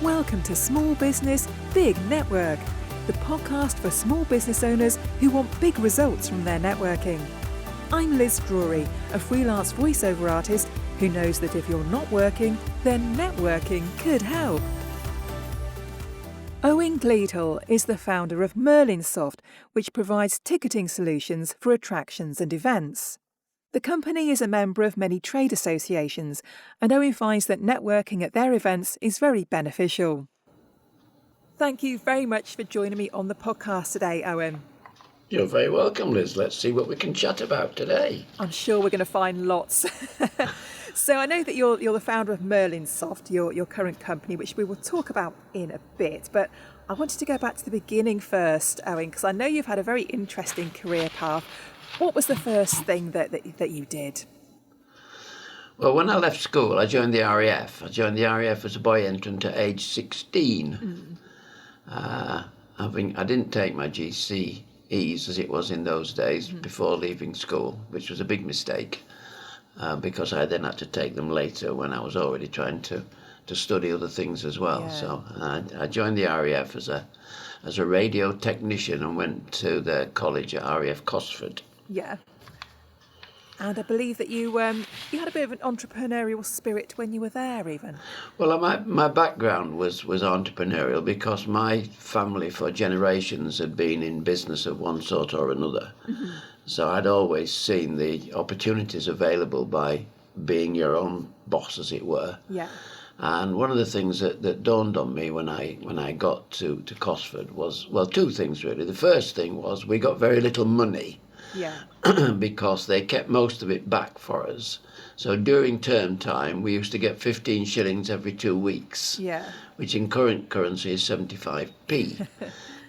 Welcome to Small Business, Big Network, the podcast for small business owners who want big results from their networking. I'm Liz Drury, a freelance voiceover artist who knows that if you're not working, then networking could help. Owen Gleadhall is the founder of Merlinsoft, which provides ticketing solutions for attractions and events. The company is a member of many trade associations, and Owen finds that networking at their events is very beneficial. Thank you very much for joining me on the podcast today, Owen. You're very welcome, Liz. Let's see what we can chat about today. I'm sure we're going to find lots. So I know that you're the founder of Merlinsoft, your current company, which we will talk about in a bit. But I wanted to go back to the beginning first, Owen, because I know you've had a very interesting career path. What was the first thing that you did? Well, when I left school, I joined the RAF. I joined the RAF as a boy entrant at age 16. I didn't take my GCEs, as it was in those days, before leaving school, which was a big mistake, because I then had to take them later when I was already trying to study other things as well. Yeah. So I joined the RAF as a radio technician and went to the college at RAF Cosford. Yeah. And I believe that you had a bit of an entrepreneurial spirit when you were there even. Well, my background was entrepreneurial because my family for generations had been in business of one sort or another. So I'd always seen the opportunities available by being your own boss, as it were. Yeah. And one of the things that dawned on me when I got to Cosford was, well, two things really. The first thing was we got very little money. Yeah. Because they kept most of it back for us. So during term time, we used to get 15 shillings every 2 weeks, which in current currency is 75p.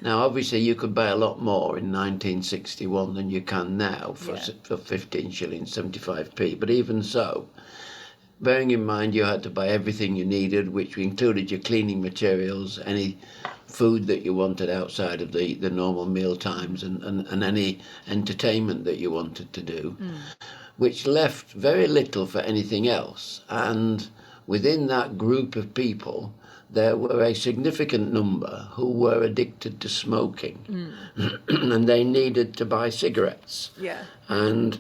Now, obviously, you could buy a lot more in 1961 than you can now for 15 shillings, 75p. But even so, bearing in mind you had to buy everything you needed, which included your cleaning materials, any food that you wanted outside of the normal meal times, and any entertainment that you wanted to do, which left very little for anything else. And within that group of people, there were a significant number who were addicted to smoking, and they needed to buy cigarettes. Yeah. And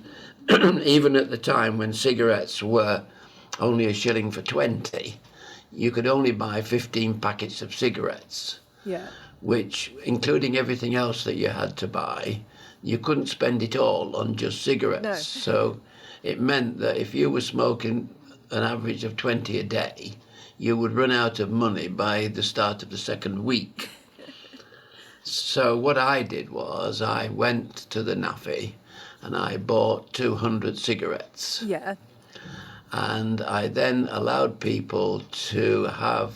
even at the time when cigarettes were only a shilling for 20, you could only buy 15 packets of cigarettes. Yeah. Which, including everything else that you had to buy, you couldn't spend it all on just cigarettes. No. So it meant that if you were smoking an average of 20 a day, you would run out of money by the start of the second week. So what I did was I went to the NAFI and I bought 200 cigarettes. Yeah. And I then allowed people to have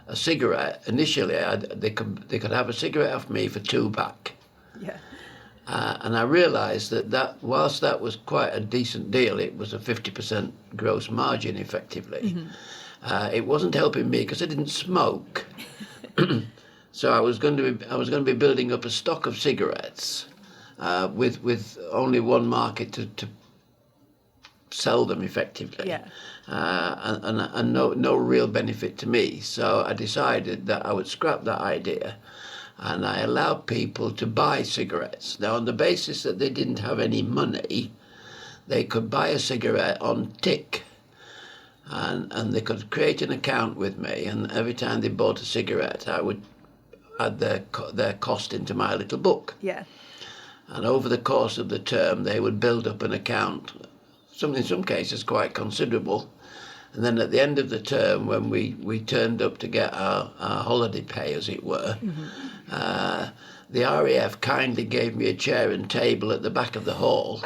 a cigarette. Initially, they could have a cigarette off me for £2. Yeah. And I realised that whilst that was quite a decent deal, it was a 50% gross margin effectively. It wasn't helping me because I didn't smoke. So I was going to be building up a stock of cigarettes with only one market to sell them effectively. Yeah. And no real benefit to me. So I decided that I would scrap that idea, and I allowed people to buy cigarettes. Now, on the basis that they didn't have any money, they could buy a cigarette on tick, and they could create an account with me, and every time they bought a cigarette, I would add their cost into my little book. Yeah. And over the course of the term, they would build up an account, in some cases quite considerable. And then at the end of the term, when we turned up to get our holiday pay, as it were, the RAF kindly gave me a chair and table at the back of the hall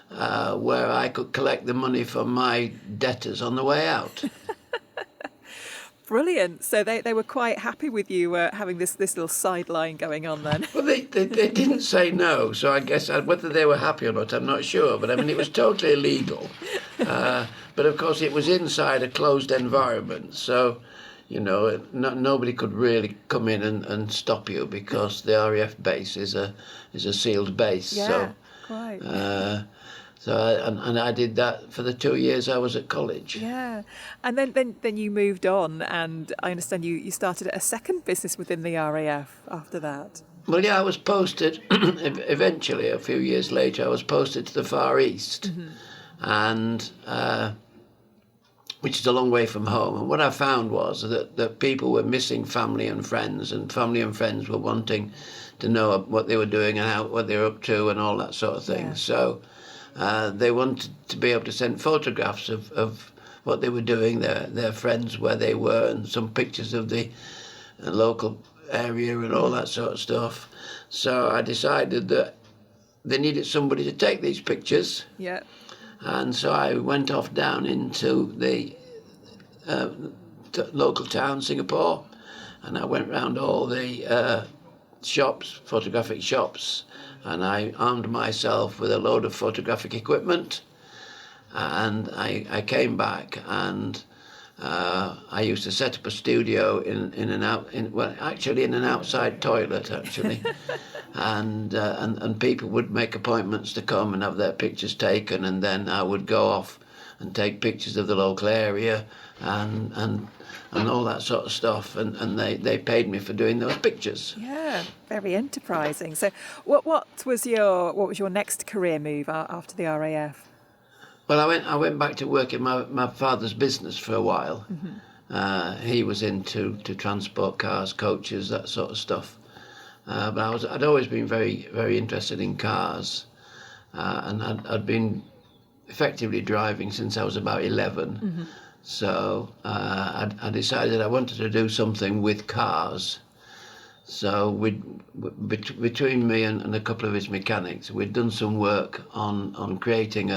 where I could collect the money from my debtors on the way out. Brilliant. So they were quite happy with you having this little sideline going on then. Well, they didn't say no, so I guess whether they were happy or not, I'm not sure. But I mean, it was totally illegal. But of course, it was inside a closed environment, so nobody could really come in and stop you because the RAF base is a sealed base. Yeah, so, quite. And I did that for the 2 years I was at college. Yeah. And then you moved on, and I understand you started a second business within the RAF after that. Well, yeah, I was posted, eventually, a few years later, I was posted to the Far East, and which is a long way from home. And what I found was that people were missing family and friends, and family and friends were wanting to know what they were doing and what they were up to and all that sort of thing. Yeah. So they wanted to be able to send photographs of what they were doing, their friends, where they were, and some pictures of the local area and all that sort of stuff. So I decided that they needed somebody to take these pictures. Yeah. And so I went off down into the local town, Singapore, and I went round all the shops, photographic shops, and I armed myself with a load of photographic equipment. And I came back, and I used to set up a studio in an outside toilet, actually. and people would make appointments to come and have their pictures taken, and then I would go off and take pictures of the local area and all that sort of stuff, and they paid me for doing those pictures. Yeah, very enterprising. So what was your next career move after the RAF? Well, I went back to work in my father's business for a while. He was into transport cars, coaches, that sort of stuff. But I'd always been very, very interested in cars, and I'd been effectively driving since I was about 11. So I decided I wanted to do something with cars. So between me and a couple of his mechanics, we'd done some work on creating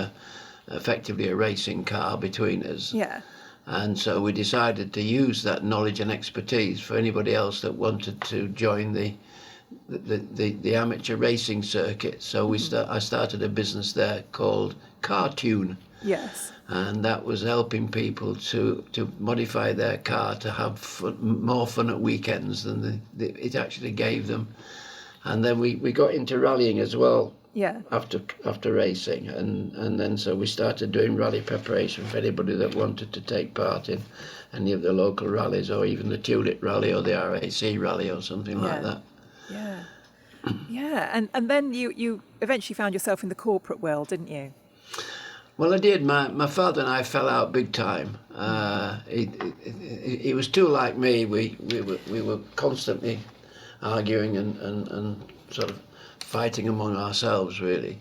effectively a racing car between us. Yeah. And so we decided to use that knowledge and expertise for anybody else that wanted to join the amateur racing circuit. So I started a business there called Cartoon. Yes. And that was helping people to modify their car to have more fun at weekends than it actually gave them. And then we got into rallying as well. Yeah. After racing, and then so we started doing rally preparation for anybody that wanted to take part in any of the local rallies, or even the Tulip Rally or the RAC Rally or something like that. Yeah. Yeah. And then you eventually found yourself in the corporate world, didn't you? Well, I did. My father and I fell out big time. He was too like me. We were constantly arguing and sort of fighting among ourselves, really.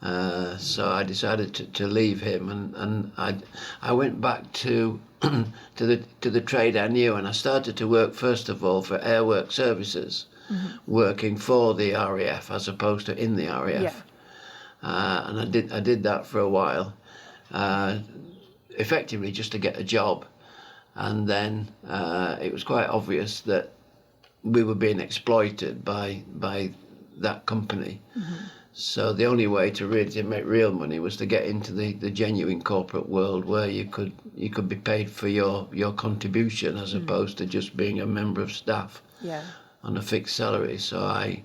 So I decided to leave him, and I went back to the trade I knew, and I started to work first of all for Airwork Services, working for the RAF as opposed to in the RAF. Yeah. And I did that for a while, effectively just to get a job, and then it was quite obvious that we were being exploited by that company. So the only way to really make real money was to get into the genuine corporate world, where you could be paid for your contribution as opposed to just being a member of staff on a fixed salary. So I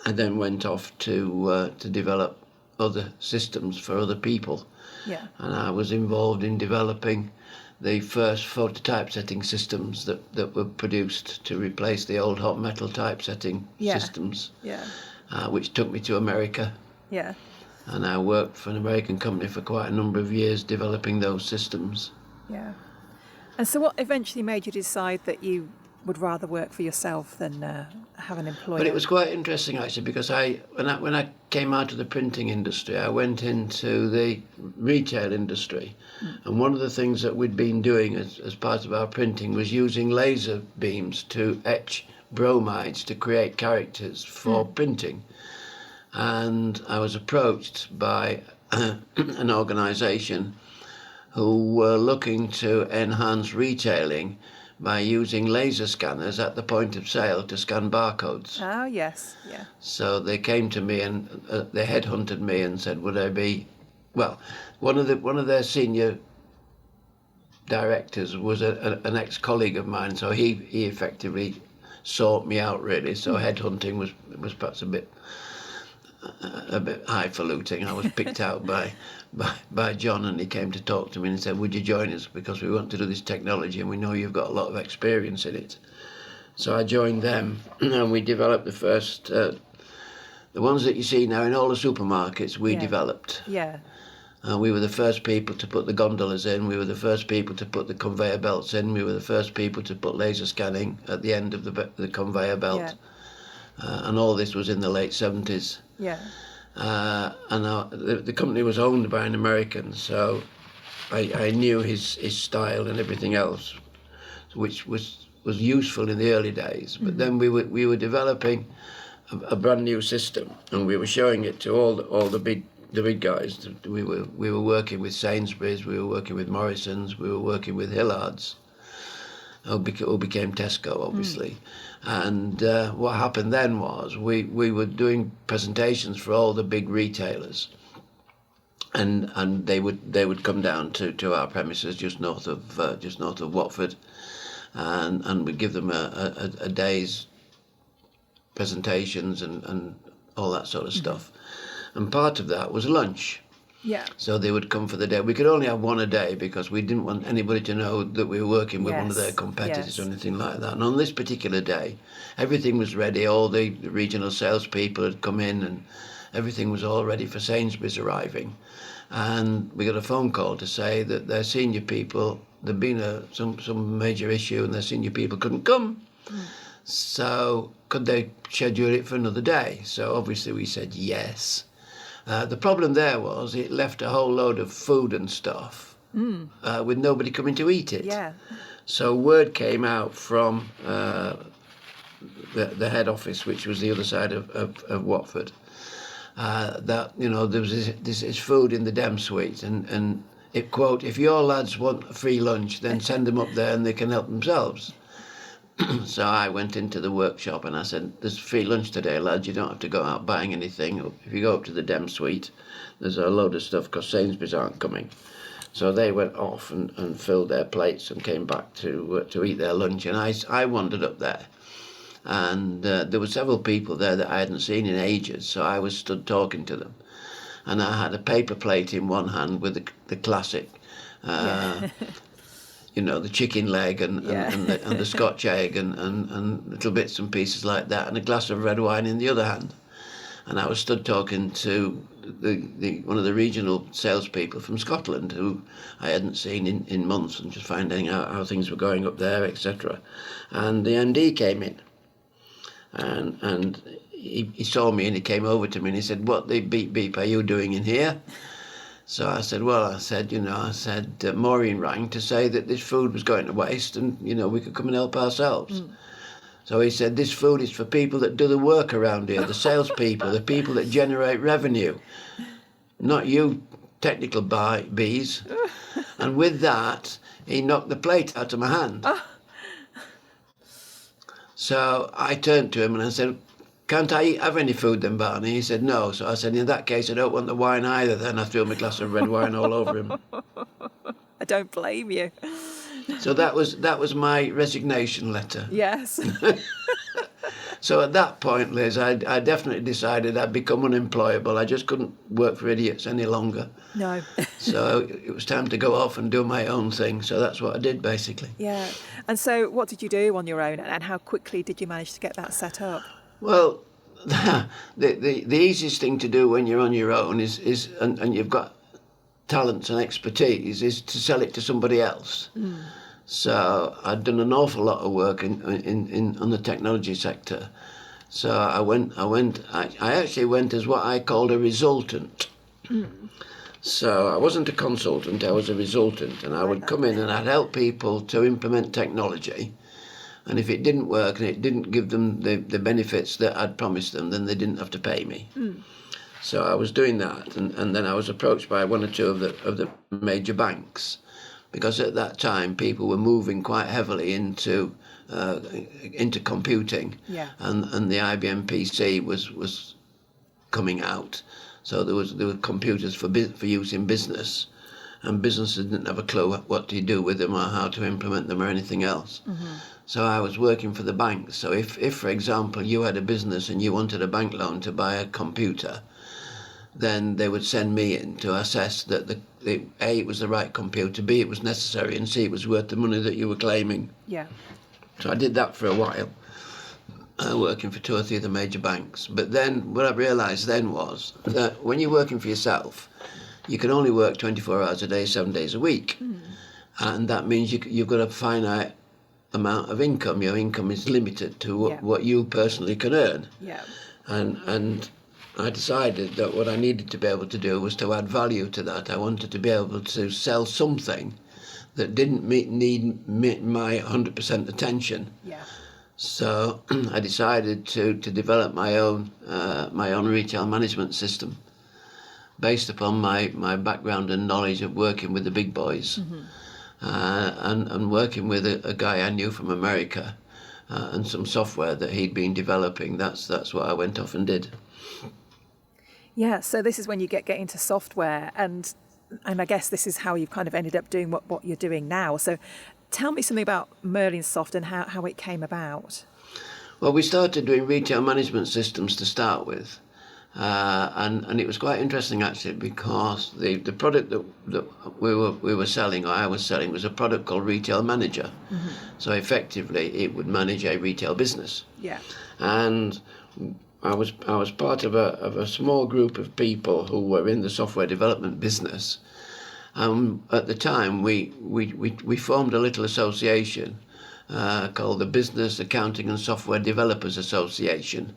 then went off to develop other systems for other people. Yeah. And I was involved in developing the first phototypesetting systems that were produced to replace the old hot metal typesetting systems. Yeah. Which took me to America. Yeah. And I worked for an American company for quite a number of years developing those systems. Yeah. And so what eventually made you decide that you would rather work for yourself than have an employer? But it was quite interesting, actually, because when I came out of the printing industry, I went into the retail industry. And one of the things that we'd been doing as part of our printing was using laser beams to etch bromides to create characters for printing. And I was approached by an organisation who were looking to enhance retailing by using laser scanners at the point of sale to scan barcodes. Oh, yes, yeah. So they came to me and they headhunted me and said, would I be... Well, one of their senior directors was an ex-colleague of mine, so he effectively sought me out, really. So headhunting was perhaps a bit a bit highfalutin. I was picked out by John, and he came to talk to me and said, would you join us, because we want to do this technology and we know you've got a lot of experience in it. So I joined them, and we developed the first, the ones that you see now in all the supermarkets, we developed. Yeah. We were the first people to put the gondolas in, we were the first people to put the conveyor belts in, we were the first people to put laser scanning at the end of the conveyor belt. Yeah. And all this was in the late 70s. Yeah. And the company was owned by an American, so I knew his style and everything else, which was useful in the early days. But then we were developing a brand new system, and we were showing it to all the big guys. We were working with Sainsbury's, we were working with Morrison's, we were working with Hillard's, who became Tesco, obviously. And what happened then was we were doing presentations for all the big retailers, and they would come down to our premises just north of Watford, and we'd give them a day's presentations and all that sort of stuff. And part of that was lunch. Yeah. So they would come for the day. We could only have one a day because we didn't want anybody to know that we were working with one of their competitors or anything like that. And on this particular day, everything was ready. All the regional salespeople had come in, and everything was all ready for Sainsbury's arriving. And we got a phone call to say that their senior people, there'd been some major issue, and their senior people couldn't come. So could they schedule it for another day? So obviously we said yes. The problem there was it left a whole load of food and stuff with nobody coming to eat it. Yeah. So word came out from the head office, which was the other side of Watford, that there was this food in the Dem suite, and it, quote, if your lads want a free lunch, then send them up there and they can help themselves. So I went into the workshop and I said, there's free lunch today, lads. You don't have to go out buying anything. If you go up to the Dem suite, there's a load of stuff because Sainsbury's aren't coming. So they went off and filled their plates and came back to eat their lunch. And I wandered up there. And there were several people there that I hadn't seen in ages. So I was stood talking to them. And I had a paper plate in one hand with the classic the chicken leg and the Scotch egg and little bits and pieces like that, and a glass of red wine in the other hand. And I was stood talking to one of the regional salespeople from Scotland, who I hadn't seen in months, and just finding out how things were going up there, etc. And the MD came in, and he saw me, and he came over to me and he said, "What the beep are you doing in here?" So I said, Maureen rang to say that this food was going to waste, and, we could come and help ourselves. So he said, this food is for people that do the work around here, the salespeople, the people that generate revenue, not you technical bees. And with that, he knocked the plate out of my hand. So I turned to him and I said, can't I have any food then, Barney? He said, no. So I said, in that case, I don't want the wine either. Then I threw him a glass of red wine all over him. I don't blame you. So that was my resignation letter. Yes. So at that point, Liz, I definitely decided I'd become unemployable. I just couldn't work for idiots any longer. No. So it was time to go off and do my own thing. So that's what I did, basically. Yeah. And so what did you do on your own, and how quickly did you manage to get that set up? Well, the easiest thing to do when you're on your own is and you've got talents and expertise, is to sell it to somebody else. So I'd done an awful lot of work in on the technology sector. So I actually went as what I called a resultant. So I wasn't a consultant, I was a resultant, and I would come in and I'd help people to implement technology. And if it didn't work and it didn't give them the benefits that I'd promised them, then they didn't have to pay me. So I was doing that, and then I was approached by one or two of the major banks, because at that time people were moving quite heavily into computing, and the IBM PC was coming out. So there were computers for use in business, and businesses didn't have a clue what to do with them or how to implement them or anything else. So I was working for the banks. So if for example, you had a business and you wanted a bank loan to buy a computer, then they would send me in to assess that A, it was the right computer, B, it was necessary, and C, it was worth the money that you were claiming. Yeah. So I did that for a while, working for 2 or 3 of the major banks. But then what I realised then was that when you're working for yourself, you can only work 24 hours a day, 7 days a week. And that means you've got a finite amount of income. Your income is limited to what you personally can earn. Yeah. And I decided that what I needed to be able to do was to add value to that. I wanted to be able to sell something that didn't need my 100% attention. Yeah. So I decided to develop my own retail management system based upon my background and knowledge of working with the big boys, and working with a guy I knew from America, and some software that he'd been developing. That's what I went off and did. Yeah, so this is when you get into software, and I guess this is how you've kind of ended up doing what you're doing now. So tell me something about Merlinsoft and how it came about. Well, we started doing retail management systems to start with, and it was quite interesting actually, because the product that we were selling, or I was selling, was a product called Retail Manager. So effectively, it would manage a retail business. Yeah. And I was part of a small group of people who were in the software development business. At the time, we formed a little association called the Business Accounting and Software Developers Association.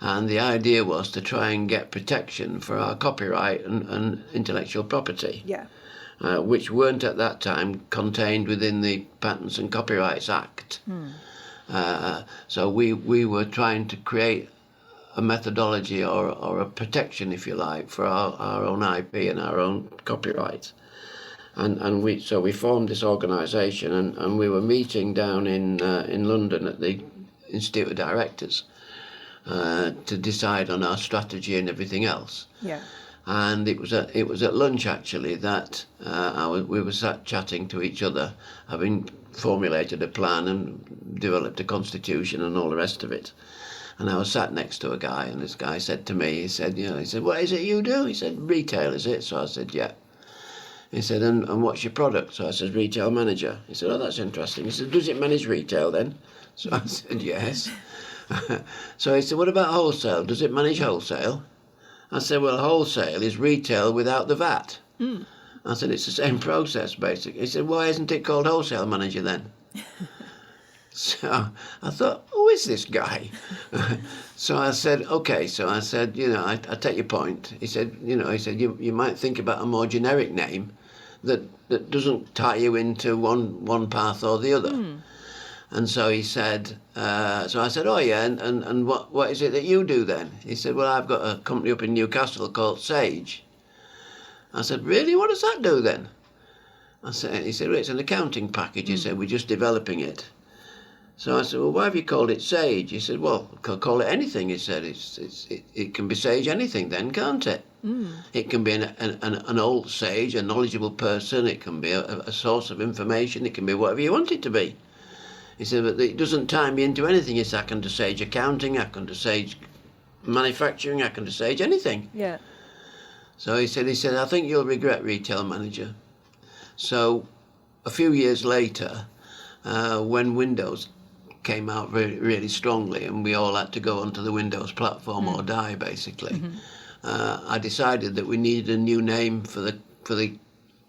And the idea was to try and get protection for our copyright and intellectual property, which weren't at that time contained within the Patents and Copyrights Act. So we were trying to create a methodology or a protection, if you like, for our own IP and our own copyright. And we formed this organisation, and we were meeting down in London at the Institute of Directors to decide on our strategy and everything else. Yeah. And it was at lunch actually that we were sat chatting to each other, having formulated a plan and developed a constitution and all the rest of it. And I was sat next to a guy, and this guy said to me, he said, what is it you do? He said, retail, is it? So I said, yeah. He said, and what's your product? So I said, Retail Manager. He said, oh, that's interesting. He said, does it manage retail then? So I said, yes. So he said, what about wholesale? Does it manage wholesale? I said, well, wholesale is retail without the VAT. I said, it's the same process, basically. He said, why isn't it called Wholesale Manager then? So I thought, who is this guy? So I said, okay. So I said, I take your point. He said, you might think about a more generic name that doesn't tie you into one path or the other. And so he said, so I said, oh yeah, and what is it that you do then? He said, well, I've got a company up in Newcastle called Sage. I said, really? What does that do then? He said, well, it's an accounting package. He said, we're just developing it. So I said, well, why have you called it Sage? He said, well, call it anything. He said, it can be Sage anything then, can't it? It can be an old sage, a knowledgeable person. It can be a source of information. It can be whatever you want it to be. He said, but it doesn't tie me into anything. He said, I can do Sage accounting, I can do Sage manufacturing, I can do Sage anything. Yeah. So he said, I think you'll regret Retail Manager. So a few years later, when Windows came out really strongly and we all had to go onto the Windows platform or die, basically, I decided that we needed a new name for the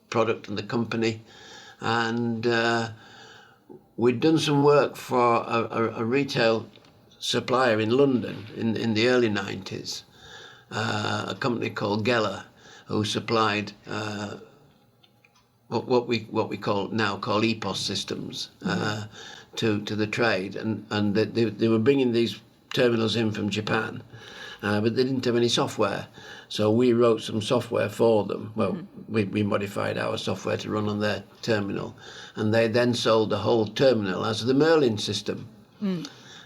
product and the company. And we'd done some work for a retail supplier in London in the early 90s, a company called Geller, who supplied what we call EPOS systems to the trade, and they were bringing these terminals in from Japan, but they didn't have any software. So we wrote some software for them. Well, we modified our software to run on their terminal, and they then sold the whole terminal as the Merlin system.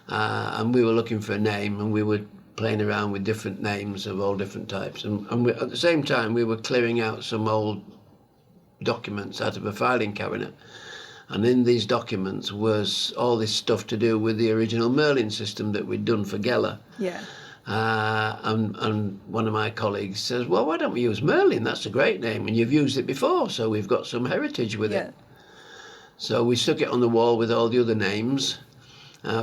And we were looking for a name, and we were playing around with different names of all different types. And at the same time, we were clearing out some old documents out of a filing cabinet. And in these documents was all this stuff to do with the original Merlin system that we'd done for Geller. Yeah. And one of my colleagues says, well, why don't we use Merlin? That's a great name, and you've used it before, so we've got some heritage with it. So we stuck it on the wall with all the other names,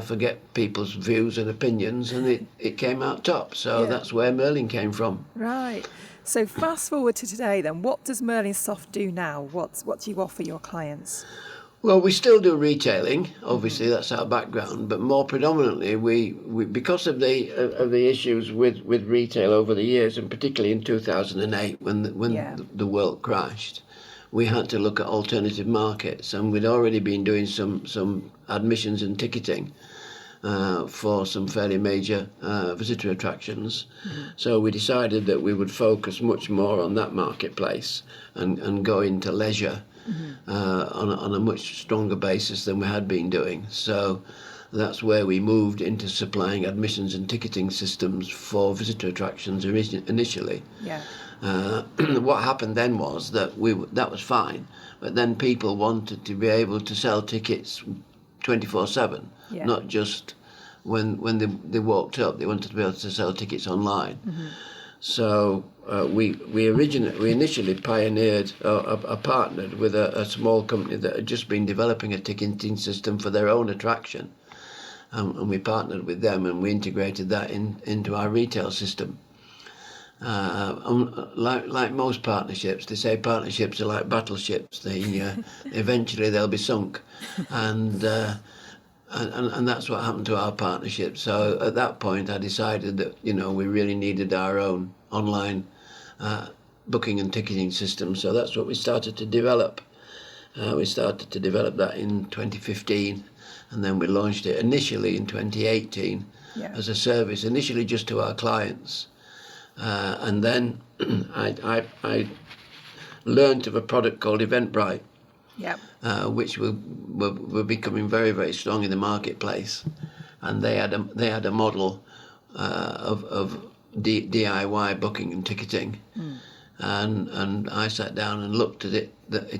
forget people's views and opinions, and it came out top. So that's where Merlin came from. Right. So fast forward to today then, what does Merlinsoft do now? What do you offer your clients? Well, we still do retailing. Obviously, that's our background. But more predominantly, we because of the issues with retail over the years, and particularly in 2008 when the world crashed, we had to look at alternative markets, and we'd already been doing some admissions and ticketing for some fairly major visitor attractions. So we decided that we would focus much more on that marketplace and go into leisure. On a much stronger basis than we had been doing. So that's where we moved into supplying admissions and ticketing systems for visitor attractions initially. What happened then was that that was fine, but then people wanted to be able to sell tickets 24/7, not just when they walked up. They wanted to be able to sell tickets online. So we initially pioneered or partnered with a small company that had just been developing a ticketing system for their own attraction, and we partnered with them and we integrated that into our retail system. Like most partnerships, they say partnerships are like battleships. They eventually they'll be sunk, and that's what happened to our partnership. So at that point, I decided that we really needed our own online booking and ticketing system. So that's what we started to develop. We started to develop that in 2015, and then we launched it initially in 2018 as a service, initially just to our clients. And then I learned of a product called Eventbrite, which were becoming very, very strong in the marketplace, and they had a model of DIY booking and ticketing, and I sat down and looked at it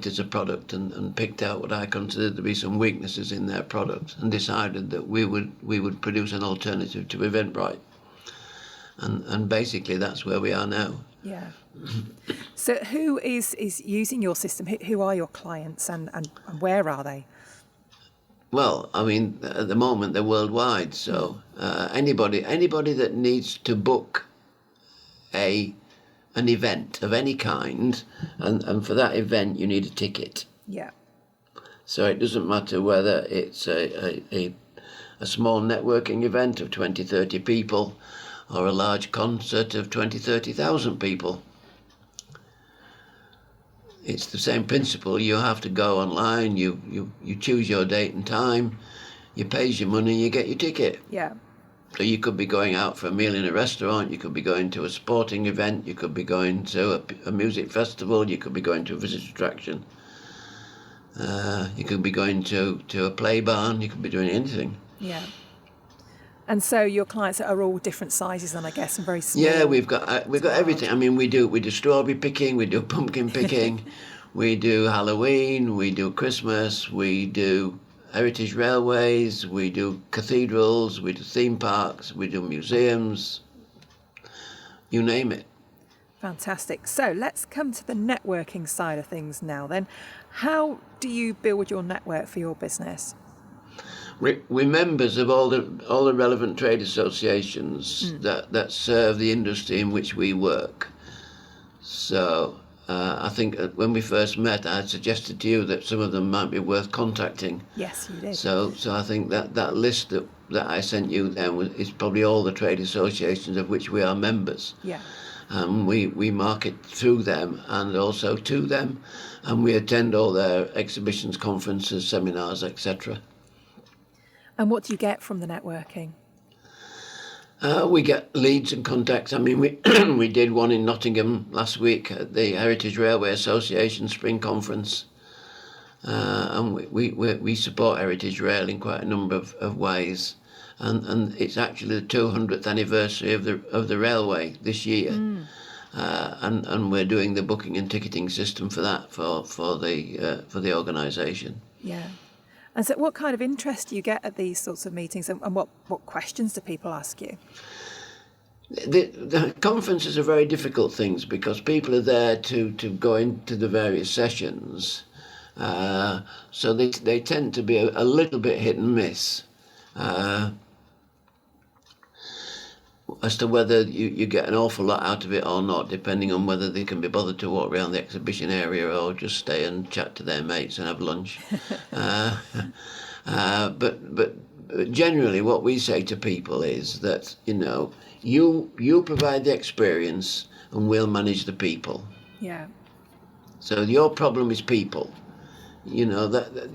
as a product and picked out what I considered to be some weaknesses in their product, and decided that we would produce an alternative to Eventbrite, and basically that's where we are now. So who is using your system? Who are your clients, and where are they? Well, I mean, at the moment they're worldwide. So anybody that needs to book an event of any kind, and for that event you need a ticket. So it doesn't matter whether it's a small networking event of 20, 30 people, or a large concert of 20, 30,000 people. It's the same principle. You have to go online, you choose your date and time, you pay your money, you get your ticket. So you could be going out for a meal in a restaurant, you could be going to a sporting event, you could be going to a music festival, you could be going to a visitor attraction, you could be going to a play barn, you could be doing anything. And so your clients are all different sizes, then, I guess, and very small. Yeah, we've got everything. I mean, we do strawberry picking, we do pumpkin picking, we do Halloween, we do Christmas, we do heritage railways, we do cathedrals, we do theme parks, we do museums, you name it. Fantastic. So let's come to the networking side of things now then. How do you build your network for your business? We're members of all the relevant trade associations that serve the industry in which we work. So I think when we first met, I had suggested to you that some of them might be worth contacting. Yes, you did. So I think that list that I sent you then is probably all the trade associations of which we are members. We market through them and also to them, and we attend all their exhibitions, conferences, seminars, etc. And what do you get from the networking? We get leads and contacts. I mean, we did one in Nottingham last week at the Heritage Railway Association Spring Conference, and we support Heritage Rail in quite a number of ways, and it's actually the 200th anniversary of the railway this year, and we're doing the booking and ticketing system for that for the organisation. And so what kind of interest do you get at these sorts of meetings, and what questions do people ask you? The conferences are very difficult things because people are there to go into the various sessions, so they tend to be a little bit hit and miss as to whether you get an awful lot out of it or not, depending on whether they can be bothered to walk around the exhibition area or just stay and chat to their mates and have lunch. But generally what we say to people is that, you provide the experience and we'll manage the people. Yeah. So your problem is people. That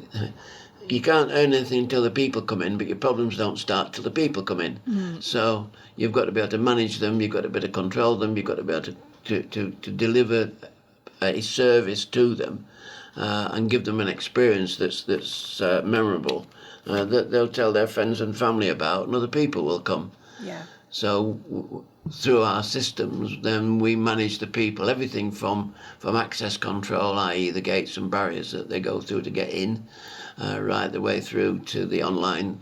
you can't earn anything until the people come in, but your problems don't start till the people come in. So you've got to be able to manage them, you've got to be able to control them, you've got to be able to deliver a service to them and give them an experience that's memorable, that they'll tell their friends and family about, and other people will come. Yeah. So through our systems, then we manage the people, everything from access control, i.e. the gates and barriers that they go through to get in, right the way through to the online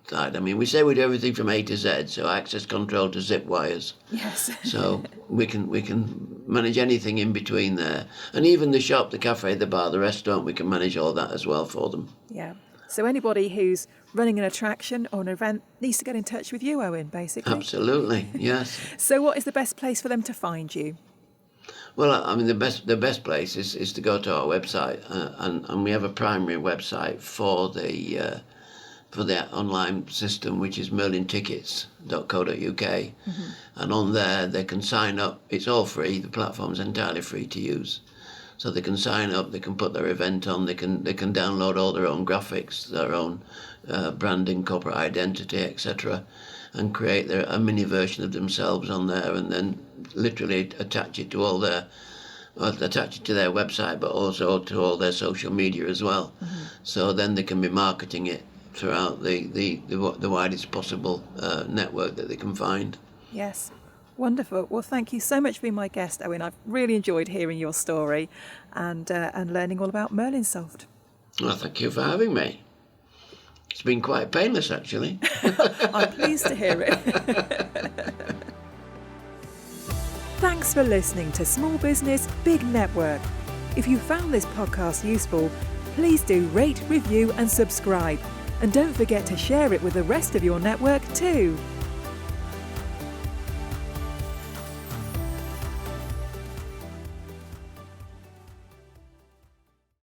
side. I mean, we say we do everything from A to Z, so access control to zip wires. Yes. So we can manage anything in between there. And even the shop, the cafe, the bar, the restaurant, we can manage all that as well for them. Yeah. So anybody who's running an attraction or an event needs to get in touch with you, Owen, basically. Absolutely, yes. So what is the best place for them to find you? Well, I mean, the best place is to go to our website, and we have a primary website for the online system, which is merlintickets.co.uk. And on there they can sign up. It's all free. The platform's entirely free to use. So they can sign up, they can put their event on, they can download all their own graphics, their own branding, corporate identity, etc., and create a mini version of themselves on there, and then literally attach it to their website, but also to all their social media as well. So then they can be marketing it throughout the widest possible network that they can find. Yes. Wonderful. Well, thank you so much for being my guest, Owen. I've really enjoyed hearing your story and learning all about Merlinsoft. Well, thank you for having me. It's been quite painless, actually. I'm pleased to hear it. Thanks for listening to Small Business, Big Network. If you found this podcast useful, please do rate, review and subscribe. And don't forget to share it with the rest of your network too.